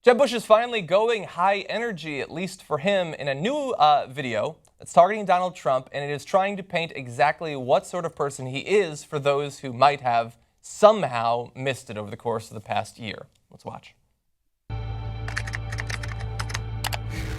Jeb Bush is finally going high energy, at least for him, in a new video that's targeting Donald Trump, and it is trying to paint exactly what sort of person he is for those who might have somehow missed it over the course of the past year. Let's watch.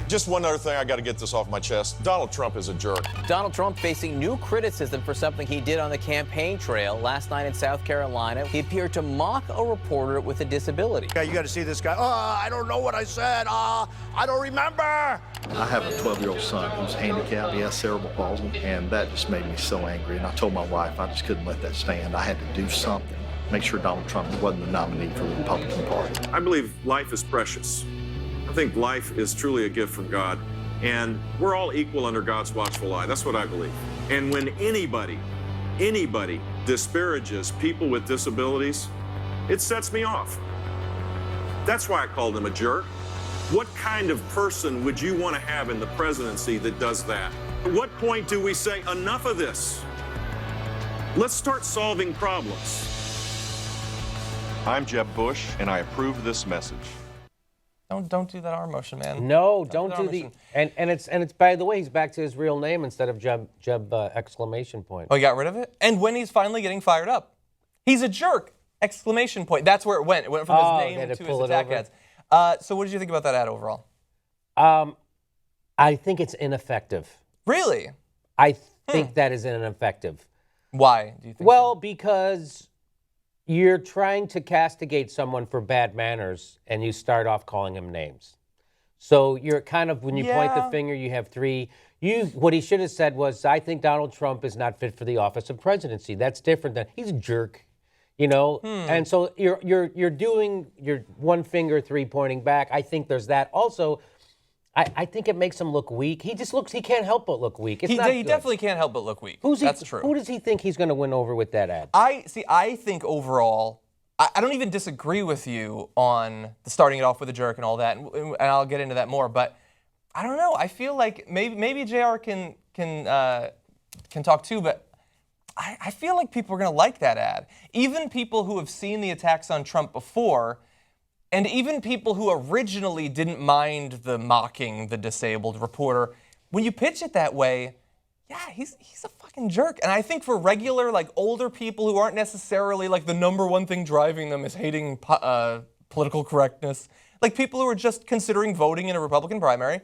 Just one other thing, I got to get this off my chest. Donald Trump is a jerk. Donald Trump facing new criticism for something he did on the campaign trail last night in South Carolina. He appeared to mock a reporter with a disability. Yeah, you got to see this guy. I don't know what I said. I don't remember. I have a 12-year-old son who's handicapped. He has cerebral palsy, and that just made me so angry. And I told my wife I just couldn't let that stand. I had to do something. Make sure Donald Trump wasn't the nominee for the Republican Party. I believe life is precious. I think life is truly a gift from God, and we're all equal under God's watchful eye. That's what I believe. And when anybody disparages people with disabilities, it sets me off. That's why I called him a jerk. What kind of person would you want to have in the presidency that does that? At what point do we say, enough of this? Let's start solving problems. I'm Jeb Bush, and I approve this message. Don't do that arm motion, man. No, don't do the and it's by the way, he's back to his real name instead of Jeb exclamation point. Oh, he got rid of it? And when he's finally getting fired up, he's a jerk! Exclamation point. That's where it went. It went from his name to his attack ads. So what did you think about that ad overall? I think it's ineffective. Really? I think that is ineffective. Why do you think Well, because you're trying to castigate someone for bad manners, and you start off calling him names. So you're kind of, when you point the finger, you have three. What he should have said was, I think Donald Trump is not fit for the office of presidency. That's different than, he's a jerk, you know? And so you're doing your one finger, three pointing back. I think there's that. Also, I think it makes him look weak. He can't help but look weak. He definitely can't help but look weak. That's true. Who does he think he's going to win over with that ad? I think overall, I don't even disagree with you on the starting it off with a jerk and all that, and I'll get into that more, but I don't know. I feel like maybe JR can talk too, but I feel like people are going to like that ad. Even people who have seen the attacks on Trump before, and even people who originally didn't mind the mocking the disabled reporter, when you pitch it that way, yeah, he's a fucking jerk. And I think for regular, like, older people who aren't necessarily, like, the number one thing driving them is hating political correctness, like people who are just considering voting in a Republican primary,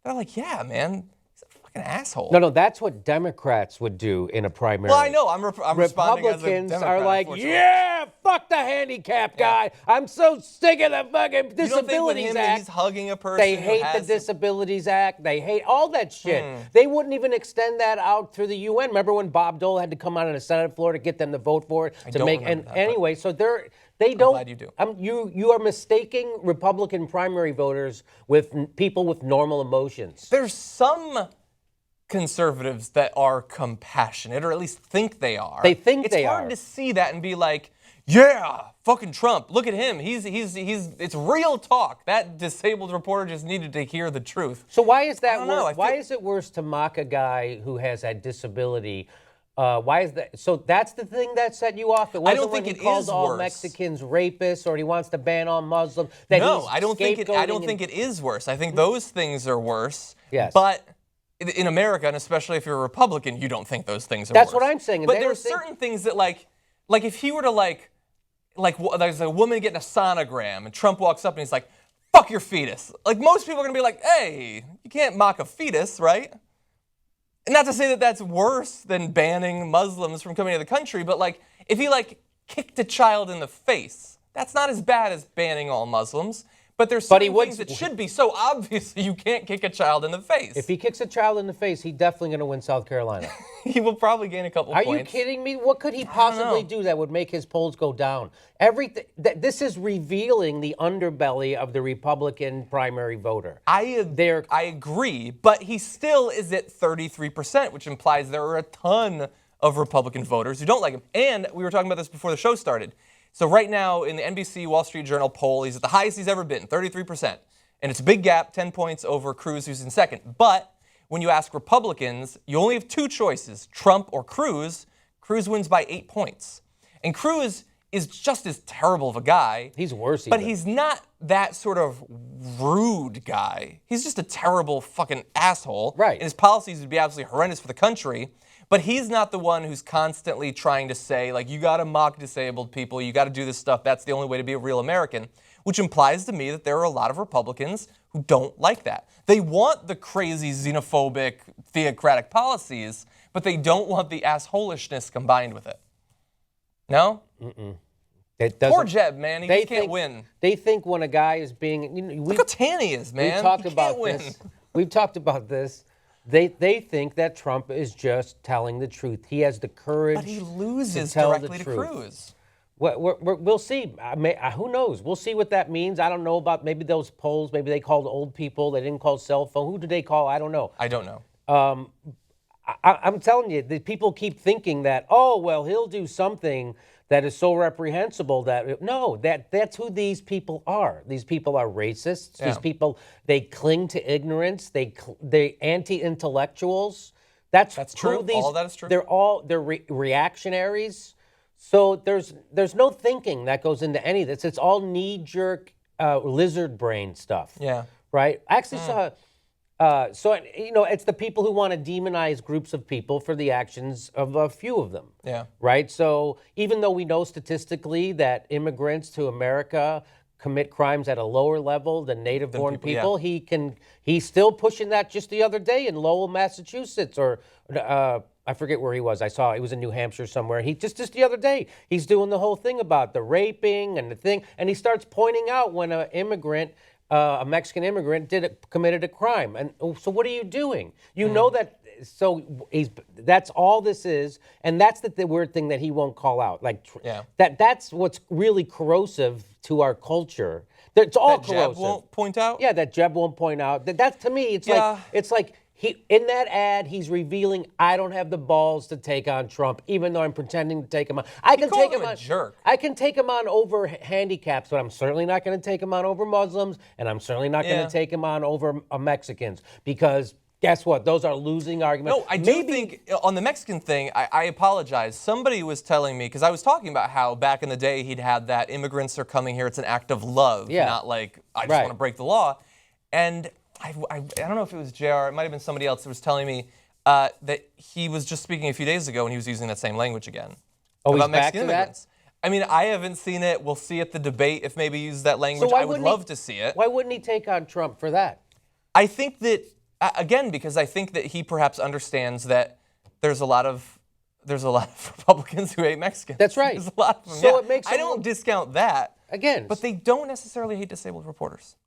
they're like, yeah, man, he's a fucking asshole. No, that's what Democrats would do in a primary. Well, I know. I'm responding as a Republicans Democrat, are like, yeah, fuck the handicap guy. I'm so sick of the fucking Disabilities Act. He's hugging a person. They hate the Disabilities Act. They hate all that shit. They wouldn't even extend that out through the UN. Remember when Bob Dole had to come out in the Senate of Florida to get them to vote for it? Anyway, so they don't. I'm glad you do. You are mistaking Republican primary voters with people with normal emotions. There's some conservatives that are compassionate, or at least think they are. They think they are. It's hard to see that and be like, yeah, fucking Trump. Look at him. It's real talk. That disabled reporter just needed to hear the truth. So why is that worse? Why is it worse to mock a guy who has a disability? Why is that? So that's the thing that set you off? It wasn't when he called all Mexicans rapists, or he wants to ban all Muslims. No, I don't think it is worse. I think those things are worse. Yes. But in America, and especially if you're a Republican, you don't think those things are worse. That's what I'm saying. But there are certain things that, like if he were to like there's a woman getting a sonogram, and Trump walks up and he's like, fuck your fetus. Like, most people are going to be like, hey, you can't mock a fetus, right? Not to say that that's worse than banning Muslims from coming to the country, but like, if he like kicked a child in the face, that's not as bad as banning all Muslims. But there's certain things that should be so obvious you can't kick a child in the face. If he kicks a child in the face, he's definitely going to win South Carolina. He will probably gain a couple points. Are you kidding me? What could he possibly do that would make his polls go down? Everything. This is revealing the underbelly of the Republican primary voter. I agree, but he still is at 33%, which implies there are a ton of Republican voters who don't like him. And we were talking about this before the show started. So right now in the NBC Wall Street Journal poll, he's at the highest he's ever been, 33%. And it's a big gap, 10 points over Cruz, who's in second. But when you ask Republicans, you only have two choices, Trump or Cruz. Cruz wins by 8 points. And Cruz is just as terrible of a guy. He's worse even. But he's not that sort of rude guy. He's just a terrible fucking asshole. Right. And his policies would be absolutely horrendous for the country. But he's not the one who's constantly trying to say, like, you got to mock disabled people, you got to do this stuff, that's the only way to be a real American, which implies to me that there are a lot of Republicans who don't like that. They want the crazy xenophobic, theocratic policies, but they don't want the assholishness combined with it. No? Poor Jeb, man. He just can't win. They think when a guy is being... Look how tan he is, man. We've talked He about can't win. this. We've talked about this. They think that Trump is just telling the truth. He has the courage But he loses to tell directly the to truth. Cruz. We'll see. Who knows? We'll see what that means. I don't know about maybe those polls. Maybe they called old people. They didn't call cell phone. Who did they call? I don't know. I don't know. I'm telling you, the people keep thinking that, oh, well, he'll do something that is so reprehensible that, no, that's who these people are. These people are racists. Yeah. These people, they cling to ignorance. They anti-intellectuals. That's true. Who these, All that is true. They're reactionaries. So there's no thinking that goes into any of this. It's all knee-jerk lizard brain stuff. Yeah. Right? I actually saw... it's the people who want to demonize groups of people for the actions of a few of them. Yeah. Right? So even though we know statistically that immigrants to America commit crimes at a lower level than native-born people, yeah. He's still pushing that just the other day in Lowell, Massachusetts, or I forget where he was. I saw it was in New Hampshire somewhere. He just the other day, he's doing the whole thing about the raping and the thing, and he starts pointing out when an immigrant, a Mexican immigrant, committed a crime. And so what are you doing? You know that. So that's all this is, and that's the weird thing that he won't call out. That's what's really corrosive to our culture. It's all that corrosive. Jeb won't point out? Yeah, that Jeb won't point out. That's to me, it's like he in that ad he's revealing I don't have the balls to take on Trump, even though I'm pretending to take him on. I can take him on. Jerk. I can take him on over handicaps, but I'm certainly not going to take him on over Muslims, and I'm certainly not going to take him on over Mexicans because. Guess what? Those are losing arguments. No, I do think on the Mexican thing, I apologize. Somebody was telling me, because I was talking about how back in the day he'd had that immigrants are coming here, it's an act of love, not like I just want to break the law. And I don't know if it was JR, it might have been somebody else that was telling me that he was just speaking a few days ago and he was using that same language again. Oh, about he's back Mexican to immigrants. that? I mean, I haven't seen it. We'll see at the debate if maybe he uses that language. I would love to see it. Why wouldn't he take on Trump for that? I think that, again, because I think that he perhaps understands that there's a lot of Republicans who hate Mexicans. That's right. There's a lot of them. So it makes I don't discount that. Again. But they don't necessarily hate disabled reporters.